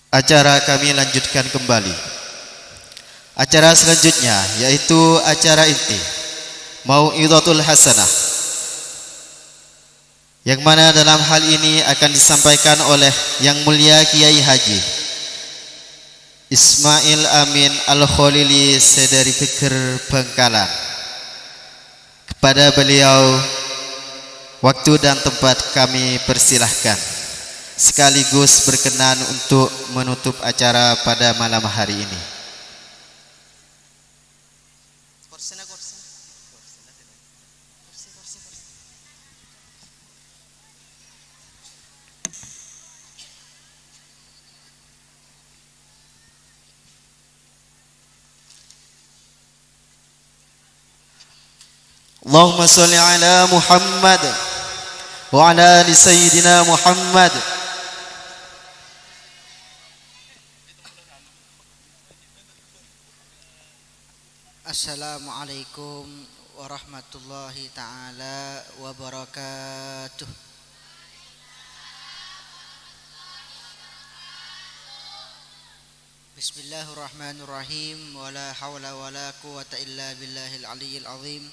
Acara kami lanjutkan kembali. Acara selanjutnya yaitu acara inti Mau'izatul Hasanah, yang mana dalam hal ini akan disampaikan oleh Yang Mulia Kiai Haji Ismail Amin Al-Khalili Sedari Fikir Bengkalan. Kepada beliau waktu dan tempat kami persilahkan, sekaligus berkenan untuk menutup acara pada malam hari ini. Allahumma salli ala Muhammad wa ala ali Sayyidina Muhammad. Assalamualaikum warahmatullahi ta'ala wabarakatuh. Bismillahirrahmanirrahim. Wala hawla wala quwata illa billahil aliyyil azim.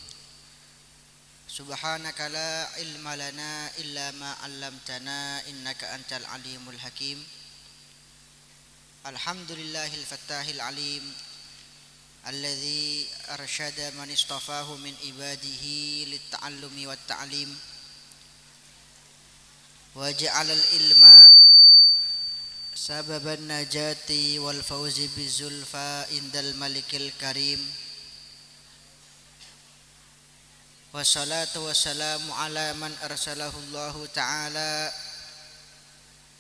Subhanaka la ilma lana illa ma 'allamtana innaka antal alimul hakim. Alhamdulillahil fattahil alim alladzi arsyada man istafahu min ibadihi litta'allumi wat ta'lim wa ja'alal ilma sababan najati wal fawzi bizulfa indal malikil karim. Wassalatu wassalamu ala man arsalahu Allahu ta'ala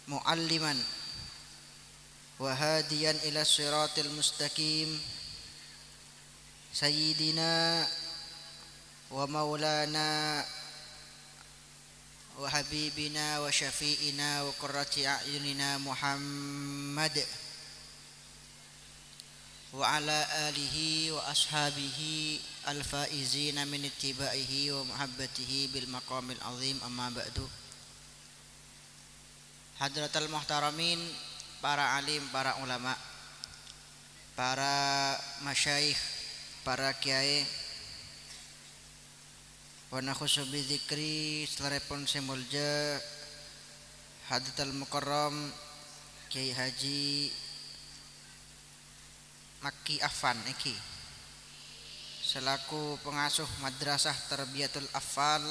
mu'alliman wa hadiyan ila siratil mustaqim Sayyidina wa maulana wa habibina wa syafi'ina wa qurrati a'yunina Muhammad wa ala alihi wa ashabihi al-faizina min ittiba'ihi wa muhabbatihi bil maqamil azim, amma ba'du. Hadratal muhtaramin, para alim, para ulama, para masyayikh, para kiai, wa nakhusu bi dzikri selarepun semulja Hadratal Mukarram Kiai Haji Makki Affan iki selaku pengasuh Madrasah Tarbiyatul Afal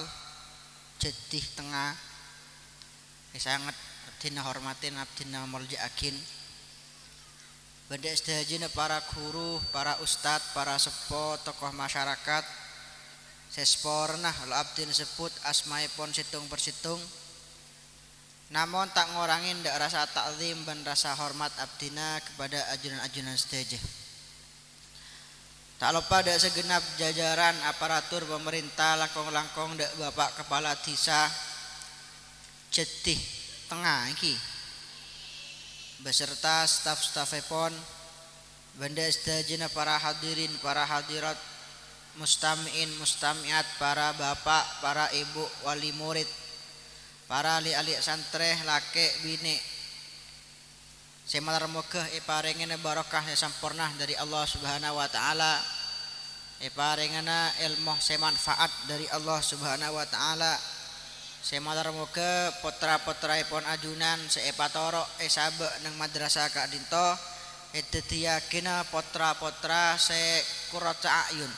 Jedih Tengah, sangat abdina hormatin, abdina muljaakin. Banda istihajina para guru, para ustadz, para sepo, tokoh masyarakat sespornah lo abdin sebut asmaipun situng persitung, namun tak ngurangin dak rasa takzim dan rasa hormat abdina kepada ajunan-ajunan sedaya. Tak lupa dak segenap jajaran aparatur pemerintah langkong-langkong dak Bapak Kepala Desa Jedih Tengah iki beserta staf-stafipun, banda sedaya para hadirin, para hadirat, mustami'in, mustami'at, para bapak, para ibu, wali murid, para ali-ali santreh, laki, bini. Semalar moga iparengena barokah sampurnah dari Allah Subhanahu wa taala. Iparengena ilmu semanfaat dari Allah Subhanahu wa taala. Semalar moga putra-putraipun ajunan seepatoro sabe nang madrasah Kak Dinto edetiyakina putra-putra se qurratu ayun.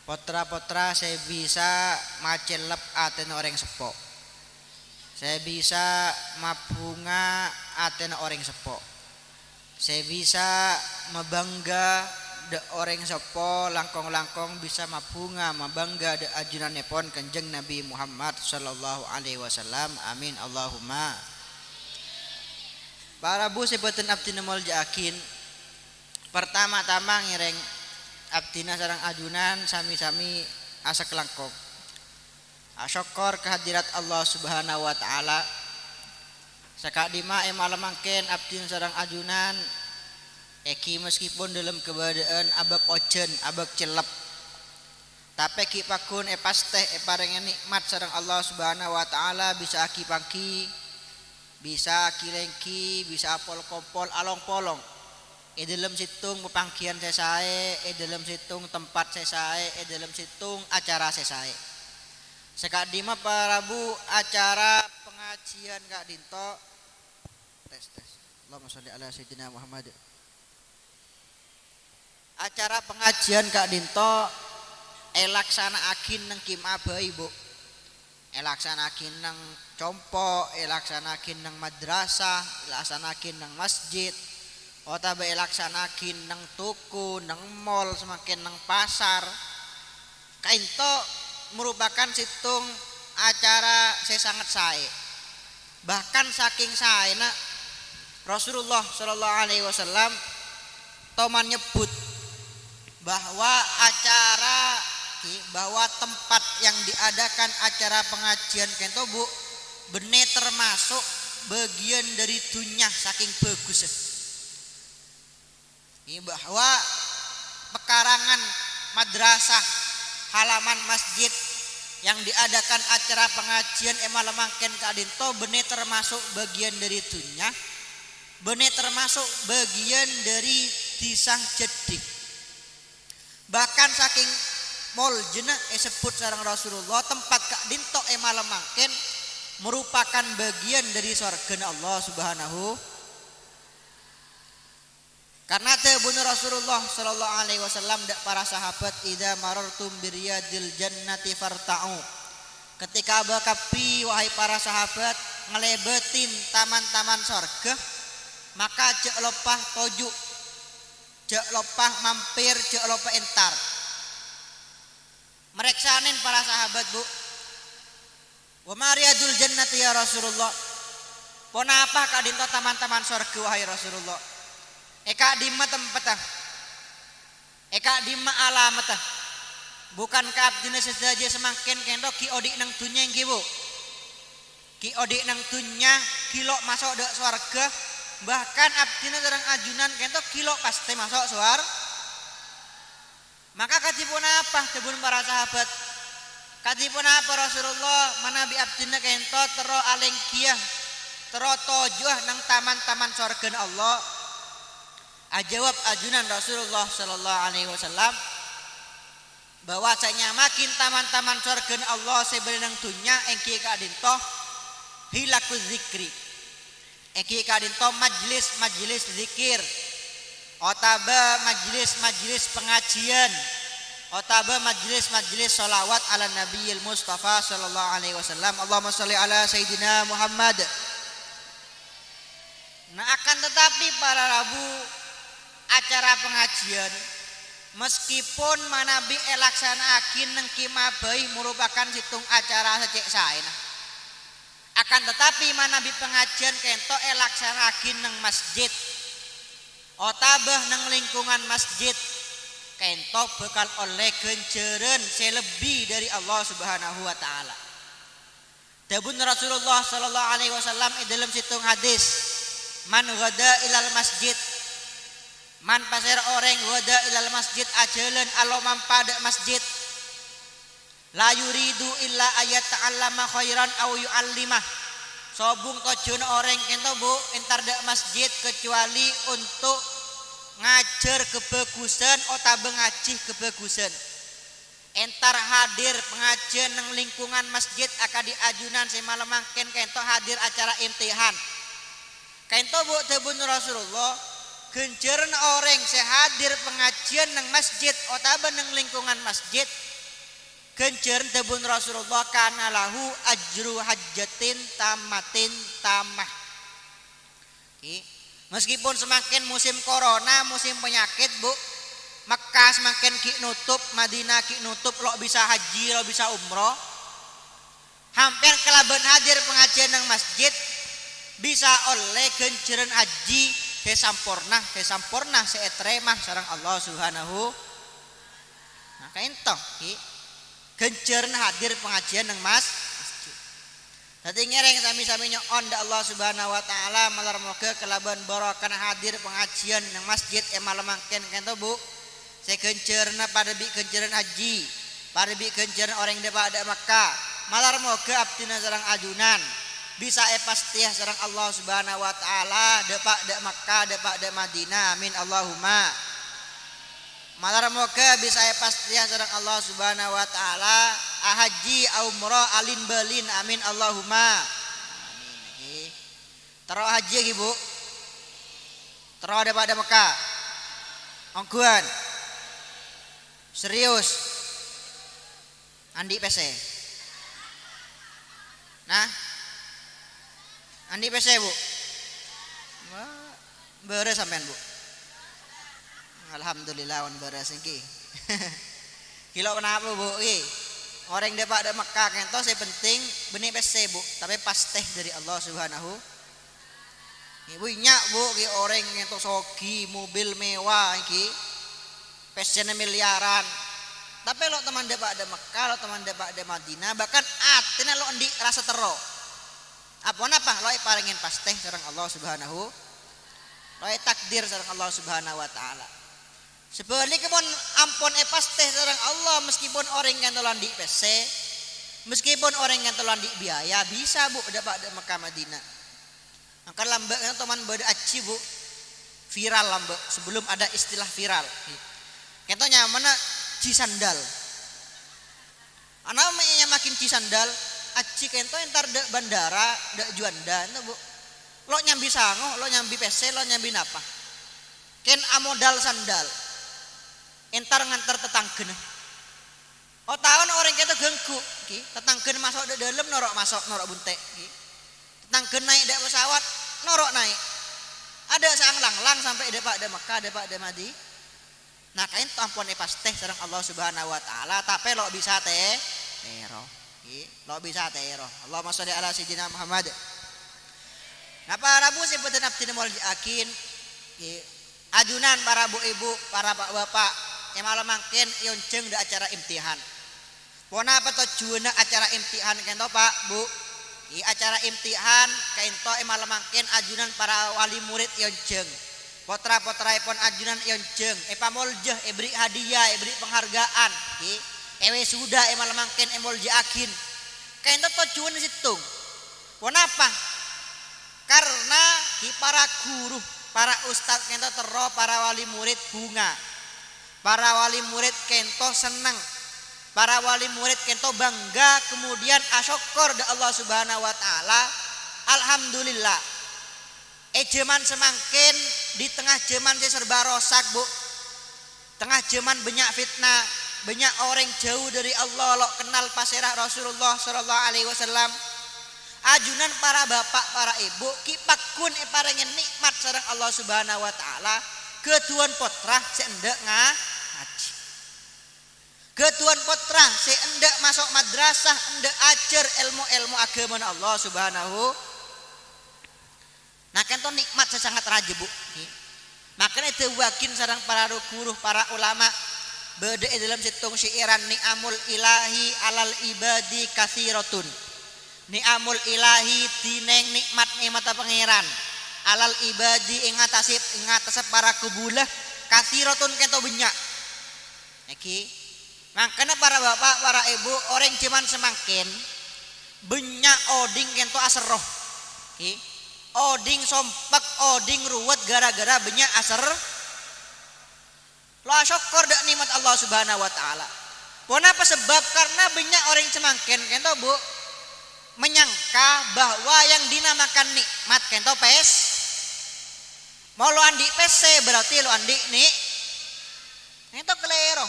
Putra-putra saya bisa macelep aten orang sepo. Saya bisa mabunga aten orang sepo. Saya bisa mabangga de orang sepo langkong-langkong bisa mabunga mabangga de ajunanipun Kanjeng Nabi Muhammad sallallahu alaihi wasallam. Amin Allahumma. Para bu sebutan abdina muljaakin, pertama-tama ngireng abdina sareng ajunan sami-sami asa kelangkong asyukur kehadirat Allah Subhanahu wa taala. Sakadima malam mangken abdina sareng ajunan eki meskipun dalam keadaan abak ojen, abak celep, tapi ki pakun pasteh parengen nikmat sareng Allah Subhanahu wa taala bisa aki pangki bisa kilengki, bisa apol kompol, along polong. Dalam situng pepanggian sesae, dalam situng tempat sesae, dalam situng acara sesae. Sekadi mah para bu acara pengajian Kak Dinto. Tes. Allahumma sholli ala sayyidina Muhammad. Acara pengajian Kak Dinto elaksanaakin nang Kim Abai bu. Elaksanakin nang compo, elaksanakin nang madrasah, elaksanakin nang masjid. Otabe elaksanakin nang tuku, nang mall, semakin nang pasar. Kainto merupakan situng acara saya sangat sae. Bahkan saking saena Rasulullah Shallallahu Alaihi Wasallam toman nyebut bahwa bahwa tempat yang diadakan acara pengajian kento bu bener termasuk bagian dari dunia saking bagus. Bahwa pekarangan madrasah halaman masjid yang diadakan acara pengajian emalemangken Kak Dinto bener termasuk bagian dari dunia, bener termasuk bagian dari disang jedik. Bahkan saking mol jena sebut sareng Rasulullah tempat Kak Dinto emalemangken merupakan bagian dari surga Allah Subhanahu. Karena tebun Rasulullah Sallallahu Alaihi Wasallam dak para sahabat idza marartum biryadil jannati farta'u. Ketika bakapi wahai para sahabat ngelebetin taman-taman surga, maka cek lopah toju, cek lopah mampir, cek lopah entar. Mereksanin para sahabat bu. Wa mariyadul jannati ya Rasulullah. Pona apa Kak Dinto taman-taman surga wahai Rasulullah? Eka dimma tempatah, eka dimma alamatah. Bukan kabdina sedaja semakin kendo ki odik nang dunya yang kibu, ki odik nang dunya kilo masuk dek swarga. Bahkan abdina terang ajunan kendo kilo pasti masuk swar. Maka katipun apa tebun para sahabat? Katipun apa Rasulullah manabi abdina kento tero alengkiah, tero tojuah nang taman-taman swarga Allah. Ajawab ajunan Rasulullah Sallallahu Alaihi Wasallam bahwa saya makin taman-taman surga Allah sebenarnya dunia engki Kak Dinto hilakul zikri, engki Kak Dinto majlis zikir, otaba majlis pengajian, otaba majlis sholawat ala Nabiyil Mustafa Sallallahu Alaihi Wasallam. Allahumma sholli ala Sayyidina Muhammad. Nah akan tetapi para rabu acara pengajian meskipun manabi elaksanaakin nang kimabai merupakan situng acara secek saena, akan tetapi manabi pengajian kento elaksanaakin nang masjid otabah nang lingkungan masjid kento bekal oleh genjeren selebih dari Allah Subhanahu wa taala. Dabun Rasulullah Sallallahu Alaihi Wasallam dalam situng hadis man ghada ilal masjid, man pasir orang wada ilal masjid ajalan alomam pada masjid la yuridu illa ayat ta'allama khairan aw yu'allimah. Sobung tujuan orang kento bu entar dak masjid kecuali untuk ngajar kebagusan otabe ngajih kebagusan. Entar hadir pengajian nang lingkungan masjid akan diajunan semalemangken kento hadir acara imtihan. Kento bu tebun Rasulullah genjeren orang sehadir pengajian nang masjid otaba nang lingkungan masjid genjeren tebun Rasulullah kana lahu ajru hajjatin tamatin tamah. Meskipun semakin musim corona, musim penyakit bu, Mekah semakin ki nutup, Madinah ki nutup, lo bisa haji, lo bisa umroh. Hampir kelaban hadir pengajian nang masjid bisa oleh genjeren haji sampurna seetremah sareng Allah Subhanahu. Nah kaento ki genjern hadir pengajian nang masjid. Dadi ngereng sami-sami nyoon da Allah Subhanahu wa taala malar moga kelaban barokah hadir pengajian nang masjid malemangken kento bu. Segencerna pada bi genjern haji, pada bi genjern orang da pada Makkah. Malar moga abdina sareng ajunan bisa pasti sareng Allah Subhanahu wa taala depak de Makkah depak de Madinah amin Allahumma. Malar moga bisa pasti sareng Allah Subhanahu wa taala haji umrah alin balin amin Allahumma. Amin. Tero haji lagi Bu. Tero depak de Makkah. Ongguan. Serius. Andi PC. Nah. Andi PC Bu. Wah, beres sampean Bu. Alhamdulillah wan beres iki. Kilo kenapa Bu? Orang depak de Mekah kento saya penting benih PC Bu, tapi pasteh dari Allah Subhanahu. Ibu nyak Bu ki orang kento sogi mobil mewah iki. PC-nya miliaran. Tapi lo teman depak de Mekah, lo teman depak de Madinah, bahkan atine lo endi rasa tero. Apa lo paringin pasteh sareng Allah Subhanahu. Lo takdir sareng Allah Subhanahu wa taala. Sebaliknya pun ampun pasteh sareng Allah meskipun orang yang telan di PC, meskipun orang yang telan di biaya bisa Bu dapat de Mekah Madinah. Angkat lambe teman beda aci Bu. Viral lambe sebelum ada istilah viral. Contohnya mana cisandal. Ana makin cisandal aci kento entar de bandara de Juanda ento Bu. Lo nyambi sango, lo nyambi PC, lo nyambi napa? Ken amodal sandal. Entar ngantar tetanggen. Oh tahun orang kita gengku, tetanggen masuk di dalam norok masuk norok buntek. Tetanggen naik dari pesawat norok naik. Ada sang lang sampai depak de Mekah depak de Madi. Nah kain tampon pasteh sareng Allah Subhanahu wa taala tapi lo bisa tero. Lo bisa tero. Allahumma sholli ala sayyidina Muhammad. Nah para bu sebutan abdi mol akin ajunan para bu ibu para pak bapak yang malam mangkin yonceng di acara imtihan. Pona apa tujuan acara imtihan kento Pak Bu? Di acara imtihan kento malam mangkin ajunan para wali murid yonceng. Potra-potra pun ajunan yonceng. Pamoljeh beri hadiah, beri penghargaan. Ewe sudah malam mangkin molje akin. Kento tujuan situng. Pona apa? Karena di para guru, para ustadz kento tero para wali murid bunga. Para wali murid kento senang, para wali murid kento bangga, kemudian asyukur da Allah Subhanahu wa taala. Alhamdulillah. Jaman semangkin di tengah jaman serba rosak Bu. Tengah jaman banyak fitnah, banyak orang jauh dari Allah, lo kenal pasirah Rasulullah sallallahu alaihi wasallam. Ajunan para bapak, para ibu kipakun parengen nikmat sareng Allah Subhanahu wa taala. Ketuan potra seendek ngaji. Ketuan potra seendek masuk madrasah, endek ajar ilmu-ilmu agama Allah Subhanahu. Nah kan to nikmat sangat raja Bu. Makanya tewakin sareng para guru, para ulama beda dalam situng syairan ni'amul ilahi alal ibadi katsiratun. Ni'amul ilahi tineng nikmat pangeran. Alal ibadi ingatase para kubulah katsiratun kento banyak. Iki makanya para bapak para ibu orang cuman semangkin banyak oding kento aseroh. Iki oding sompak oding ruwet gara-gara banyak aser. Lo syukur dak nikmat Allah Subhanahu wa taala. Kenapa sebab karena banyak orang semangkin kento Bu menyangka bahwa yang dinamakan nikmat kento pes. Mau lo andi PC berarti lo andi nih. Itu kelero.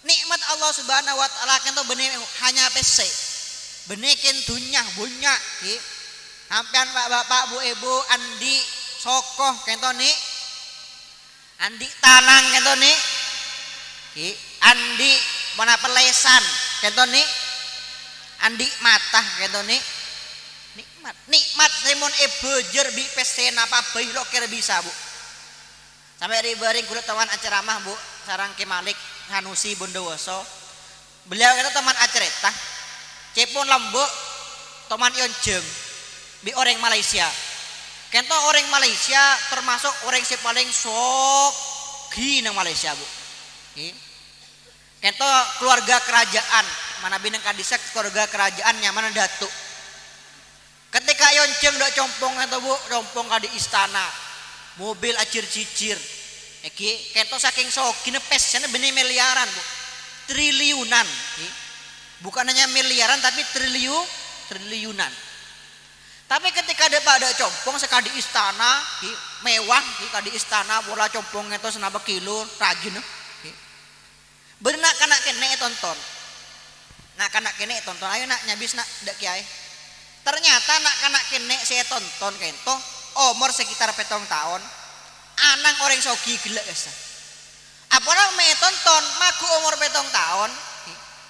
Nikmat Allah Subhanahu wa taala kento benih hanya PC. Benekin dunya bunyak. Sampean bapak bu ibu andi sokoh kento nih. Andi tanang kento nih. Andi mana pelesan kento nih. Andi mata kento nih. Nikmat Simon bejer bi pesen apa bayi lo kira bisa Bu. Sampai ribaring kulit teman ceramah Bu sarang Ki Malik Hanusi Bondowoso. Beliau itu teman acerita. Cepon lembok teman yonceng bi orang Malaysia. Kento orang Malaysia termasuk orang si paling sok nang Malaysia Bu. Kento keluarga kerajaan mana bineng kadisek keluarga kerajaan nyaman datuk. Ketika yonceng dak compong atau bu compong ka di istana mobil acir cicir iki kento saking sogine pesnya benih miliaran bu triliunan bukan hanya miliaran tapi triliunan tapi ketika ada pada compong sekali di istana mewah di istana bola compong itu senapa kilo rajin benar kanak kene tonton nak kanak kene tonton ayo nak nyabis nak dak kiai ternyata nak kanak kene saya tonton kento umur sekitar 7 tahun anang orang sogi gila esa apa orang me tonton maku umur 7 tahun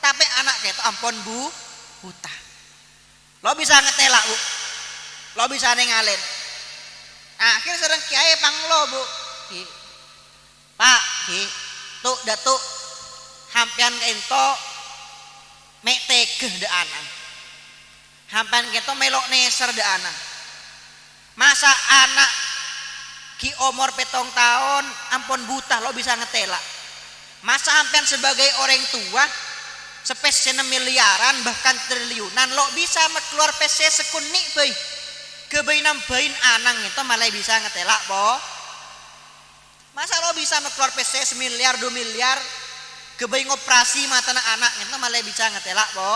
tapi anak kento ampun bu buta lo bisa ngetelak bu lo bisa nengalen akhir sering kiai panglo bu pak tuh datuk hampian kento mek tegeh de anang hampian kento melok neser de anang masa anak ki umur 7 tahun ampun buta lo bisa ngetelak masa hampian sebagai orang tua spesies miliaran bahkan triliunan lo bisa keluar PC sekunik bayi kebain nambahin anang itu malah bisa ngetelak po masa lo bisa keluar PC 1 miliar 2 miliar kebain operasi mata anak itu malah bisa ngetelak po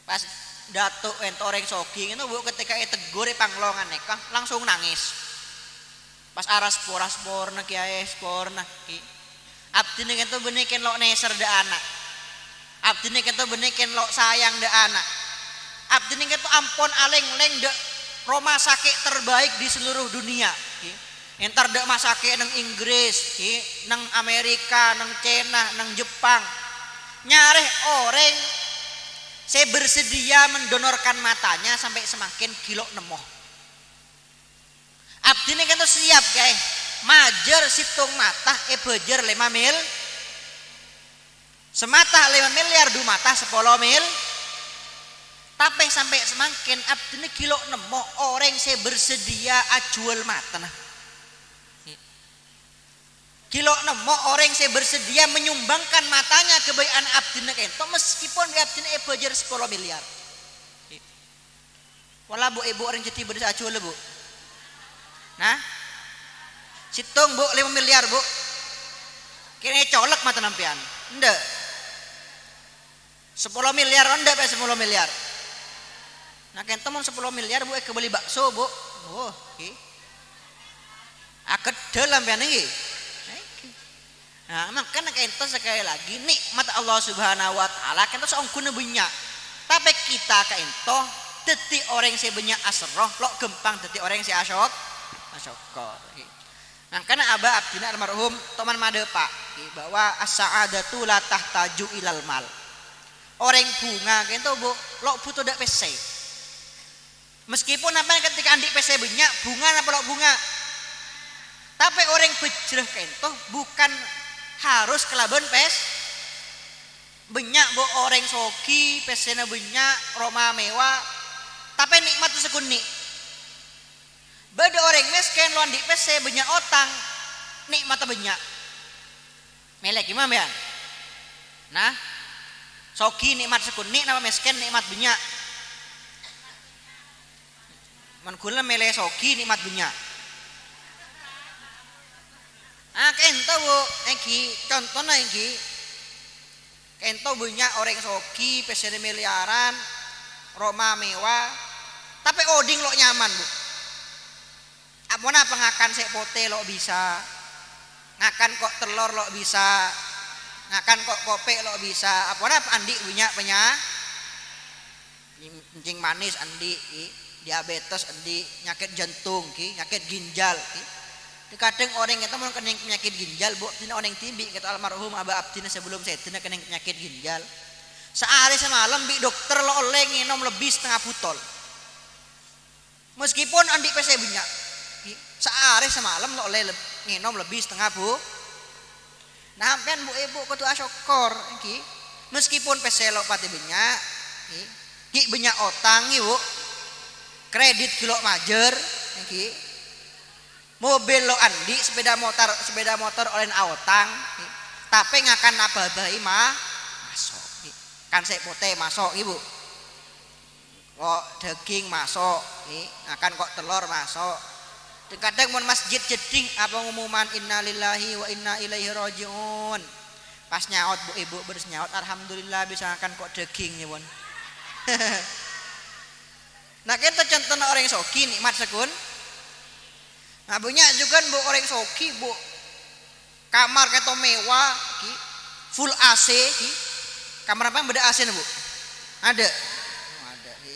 pas datuk ento orang soking itu bu ketika tegur panglongan neka langsung nangis pas aras spor nak kiai spor nak ki abdi nih itu benikin lo neser de anak abdi nih itu benikin lo sayang de anak abdi nih itu ampun aleng-leng de rumah sakit terbaik di seluruh dunia ki entar de rumah sakit nang Inggris ki nang Amerika nang Cina nang Jepang nyareh orang saya bersedia mendonorkan matanya sampai semakin kilo nemoh abdi ini kan tuh siap guys majer situng mata bejer 5 mil semata 5 miliar 2 mata 10 mil tapi sampai semakin abdi ini kilo nemoh orang saya bersedia ajual mata nah kilo nemo orang saya bersedia menyumbangkan matanya ke bayi anak abdina kento meskipun abdina bejer 10 miliar wala bu ibu orang jeti berasa acuh bu nah situng bu 5 miliar bu kini colek mata nampian ndak 10 miliar ndak 10 miliar nah kento mau 10 miliar bu kebeli bakso bu oh akedel lampian ini nah makanya kento sekali lagi nikmat Allah Subhanahu wa taala kento seongkune banyak tapi kita kento deti orang si banyak asroh lo gempang deti orang si asyokor makanya abah abdina almarhum teman made pak bahwa as-sa'adatu la tahtaju ilal mal orang bunga kento bu lo butuh dak PC meskipun apa ketika andi PC banyak bunga apa lo bunga tapi orang bejreh kento bukan harus kelaban pes banyak bu orang soki pesena banyak Roma mewah tapi nikmat itu sekunik beda orang miskin lo di PC banyak otang nikmat banyak melek gimana ya nah soki nikmat sekunik nama miskin nikmat banyak mankula melek soki nikmat banyak kento bu contohnya kento banyak orang soki pesene miliaran Roma mewah tapi oding lo nyaman bu apona pengakan sek pote lo bisa ngakan kok telur lo bisa ngakan kok kope lo bisa apona andi banyak kencing manis andi diabetes andi nyakit jantung nyakit ginjal kadang orang itu mau kena penyakit ginjal bu tina orang timbi kata almarhum abah abdina sebelum saya tina kena penyakit ginjal sehari semalam bi dokter lo oleh nginom lebih setengah botol meskipun andi PC banyak sehari semalam lo oleh nginom lebih setengah bu nah kan bu ibu kudu asyokor meskipun PC lo pati banyak banyak otang bu kredit kilo majer mobil lo andi sepeda motor oleh aotang tapi ngakan apa bayi mah masuk kan saya pote masuk ibu kok daging masuk akan kok telur masuk. Kadang mon masjid jeding apa ngumuman innalillahi wa inna ilaihi rajiun. Pas nyaut bu ibu beres nyaut alhamdulillah bisa akan kok daging ya bon. Nah kita contoh orang soki nikmat sekun. Nah banyak juga bu orang soki bu kamar keto mewah ki full AC ki. Kamar apa yang beda AC bu? Ada. Ada ki.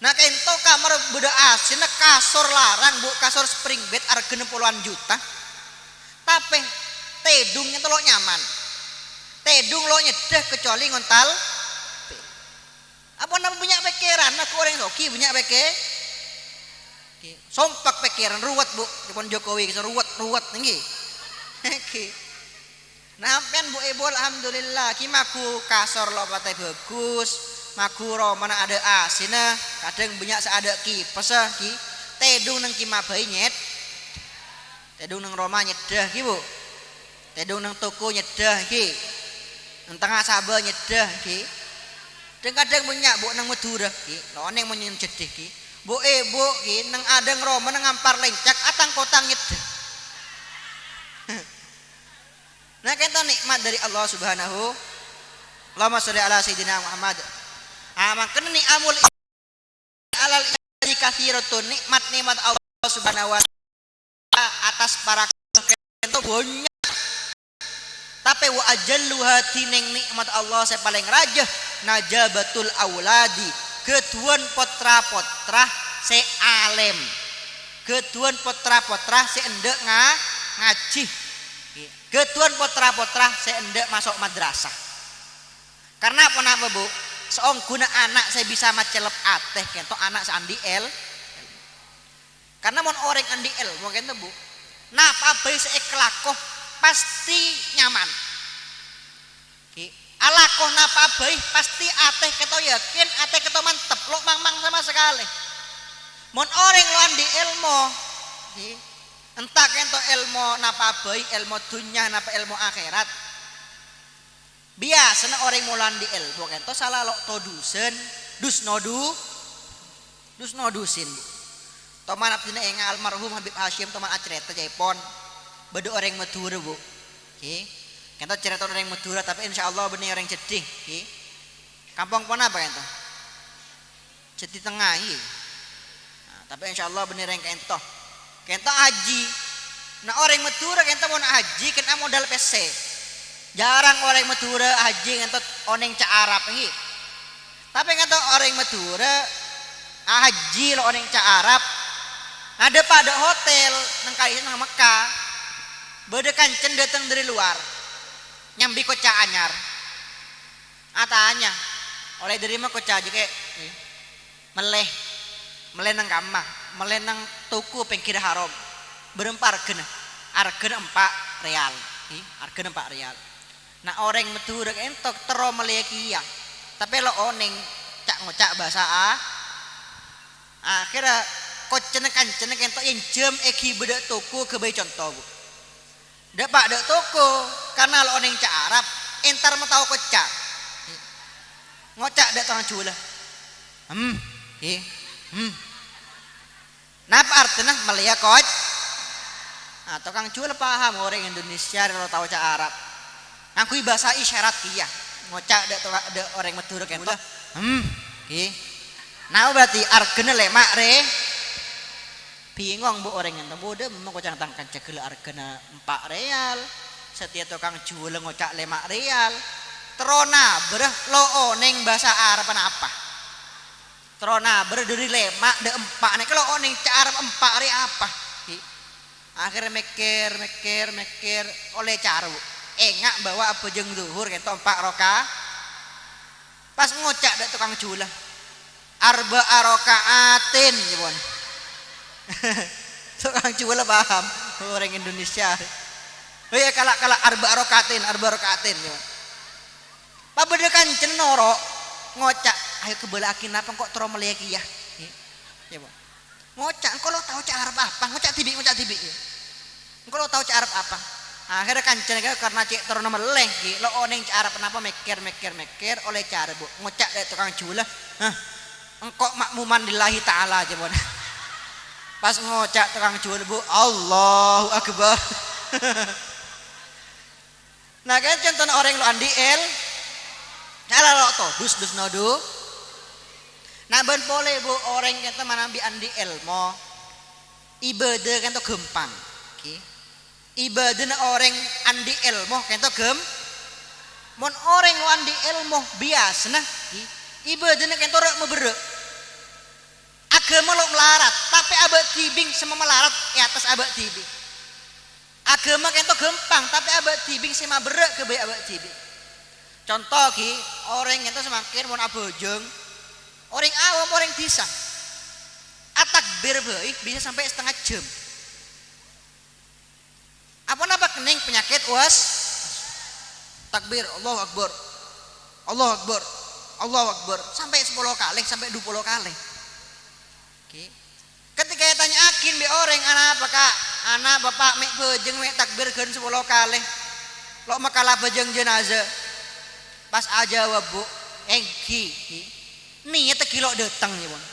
Nah kento kamar beda AC nah kasur larang bu kasur spring bed harga 60-an juta. Tapi tedungnya tuh lo nyaman. Tedung lo nyedah kecuali ngontal. Apa nama banyak pikiran aku orang soki banyak pikir. Sompak pikiran ruwet bu Jepun Jokowi ruwet tinggi. Nah kan bu ibu alhamdulillah ki maku kasur lo patai bagus maku romana ada asina kadang banyak seada kipas ki tedung nang kimabai nyet tedung nang Roma nyedah ki bu tedung nang toko nyedah ki nang tengah Sabah nyedah ki dan kadang banyak bu nang Madura ki lo neng menyem jedih ki bu ibu ki nang adang Roma nang ngampar lencak atang kotang nyedah. Nah kita nikmat dari Allah Subhanahu. Allahumma sholli ala sayyidina Muhammad. Makanya ni amul alal ibadi katsiratun nikmat Allah Subhanahu wa taala atas para kento banyak. Tapi wa ajalluha tining nikmat Allah saya paling raja najabatul auladi ketuan potra-potra se alim. Ketuan potra-potra se endek ngaji. Ketuan potra-potra saya hendak masuk madrasah. Karena apa bu? Seong guna anak saya bisa macelep ateh kento anak seandi el. Karena mon orang andi el mau kento bu. Napa bayi seekelakoh pasti nyaman. Alakoh napa bayi pasti ateh keto yakin ateh keto mantep lo mang sama sekali. Mon orang lo andi ilmu. Entah kento ilmu napa bayi ilmu dunia napa ilmu akhirat biasa orang mulan di ilmu kento salah lo to dusen dus nodusin toman abdina enga almarhum Habib Hashim toman acerita jaipon beda orang Madura bu kento cerita orang Madura tapi insyaallah benih orang jedih kampung pon apa kento Jati Tengah tapi insyaallah benih orang kento haji. Nah orang Madura kento mau haji kena modal PC. Jarang orang Madura haji kento oneng ca Arab ini. Tapi kento orang Madura haji lo oneng ca Arab. Ada pada hotel nang kali nang Mekah. Beda kancen datang dari luar. Nyambi kocak anyar. Atanya oleh dari mah kocak aja kayak meleh nang kamah. Melenang tuku pengkir haram berempar kena argena 4 real argena 4 real. Nah orang Madura entok tero melekia tapi lo oneng cak ngocak bahasa akhirnya kocene kancene entok yang jam eki beda tuku ke bayi contoh bu dapat dek tuku karena lo oneng cak Arab entar mau tahu kocak ngocak dek orang jula Napa artinya melia koc? Tukang jual paham orang Indonesia kalau tahu cak Arab. Aku bahasa isyarat kia. Ngocak de orang Madura kan. Nah berarti argena lemak re. Bingung bu orang yang bodoh memang kocak tangkan cekil argena 4 real. Setiap tukang jual ngocak lemak real. Terona bereh lo oneng bahasa Arab apa? Trona berdiri lemak de 4 nih kalau oning cara 4 hari apa akhirnya mikir oleh cara engak bawa apa jeng zuhur kento 4 roka pas ngocak de tukang jula arba arokaatin jebon tukang jula paham orang Indonesia ya kalak arba arokaatin jebon pabedekan cenoro ngocak ayo kebelakin apa kok tero meleki ya ngocak engko lo tahu cak Arab apa ngocak tibi engko lo tahu cak Arab apa akhirnya kancen karena cek tero meleh lo oneng cak Arab kenapa mikir oleh cara bu ngocak dari tukang jula engkok makmuman lillahi ta'ala aja bon. Pas ngocak terang jual bu Allahu Akbar. Nah kan contoh orang lu andiel nyala lo to dus nodu. Nah ben boleh bu orang kita manambi andiel mo ibadah kan to gempang. Okay. Ibadah orang andi ilmu kan to gem. Mon orang lu andi ilmu biasa nah. Ibadah kan to rek meberek. Agama lo melarat tapi abad tibing sama melarat di atas abad tibing. Agama kan to gempang tapi abad tibing sama berek ke bae abad tibing. Contoh ki orang itu semakin mon abojeng orang awam orang pisang atakbir bae bisa sampai setengah jam. Apa napa kening penyakit was takbir Allahu Akbar Allahu Akbar Allahu Akbar sampai 10 kali sampai 20 kali. Okay. Ketika tanya akin be orang anak apa kak anak bapak mek bejeng mek takbir keun 10 kali lo makalah bejeng jenazah pas aja wabu engki niat kilo datang ya bon